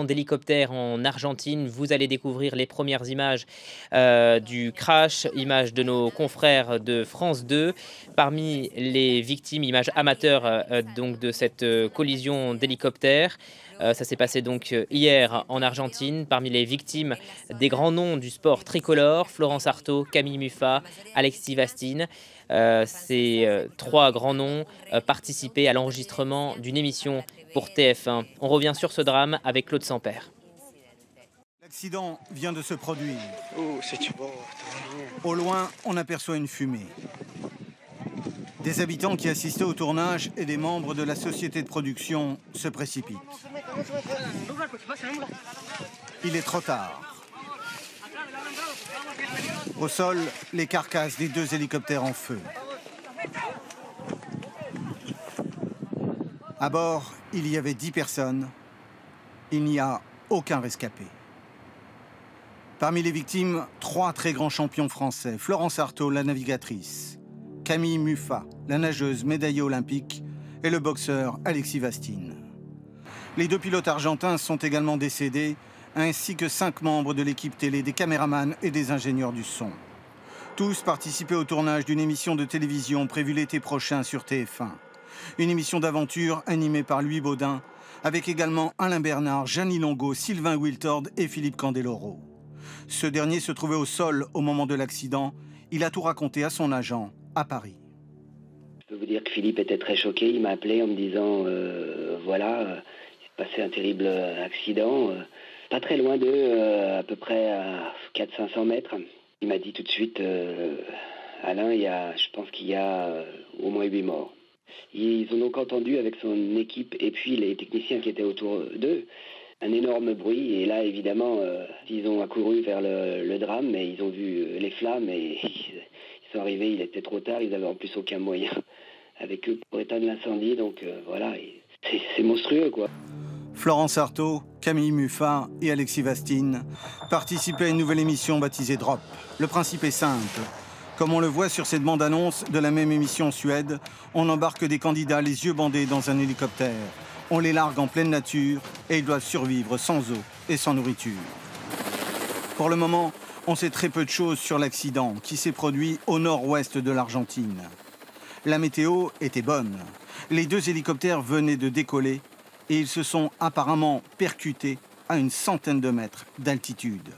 d'hélicoptère en Argentine. Vous allez découvrir les premières images du crash, images de nos confrères de France 2. Parmi les victimes, images amateurs donc de cette collision d'hélicoptère. Ça s'est passé donc hier en Argentine. Parmi les victimes, des grands noms du sport tricolore, Florence Artaud, Camille Muffat, Alexis Vastine. Ces trois grands noms participaient à l'enregistrement d'une émission pour TF1. On revient sur ce drame avec Claude Sampère. L'accident vient de se produire. Oh, c'est bon. Au loin, on aperçoit une fumée. Des habitants qui assistaient au tournage et des membres de la société de production se précipitent. Il est trop tard. Au sol, les carcasses des deux hélicoptères en feu. À bord, il y avait 10 personnes. Il n'y a aucun rescapé. Parmi les victimes, 3 très grands champions français. Florence Artaud, la navigatrice. Camille Muffat, la nageuse médaillée olympique. Et le boxeur Alexis Vastine. Les 2 pilotes argentins sont également décédés, ainsi que 5 membres de l'équipe télé, des caméramans et des ingénieurs du son. Tous participaient au tournage d'une émission de télévision prévue l'été prochain sur TF1. Une émission d'aventure animée par Louis Baudin, avec également Alain Bernard, Jeannie Longo, Sylvain Wiltord et Philippe Candeloro. Ce dernier se trouvait au sol au moment de l'accident. Il a tout raconté à son agent à Paris. Je peux vous dire que Philippe était très choqué. Il m'a appelé en me disant voilà, il s'est passé un terrible accident. Pas très loin d'eux, à peu près à 400-500 mètres. Il m'a dit tout de suite Alain, je pense qu'il y a au moins 8 morts. Ils ont donc entendu avec son équipe et puis les techniciens qui étaient autour d'eux un énorme bruit. Et là, évidemment, ils ont accouru vers le drame, mais ils ont vu les flammes et ils sont arrivés, il était trop tard. Ils n'avaient en plus aucun moyen avec eux pour éteindre l'incendie. Donc voilà, c'est monstrueux, quoi. Florence Artaud, Camille Muffat et Alexis Vastine participaient à une nouvelle émission baptisée Drop. Le principe est simple. Comme on le voit sur cette bande-annonce de la même émission en Suède, on embarque des candidats les yeux bandés dans un hélicoptère. On les largue en pleine nature et ils doivent survivre sans eau et sans nourriture. Pour le moment, on sait très peu de choses sur l'accident qui s'est produit au nord-ouest de l'Argentine. La météo était bonne. Les 2 hélicoptères venaient de décoller et ils se sont apparemment percutés à une centaine de mètres d'altitude.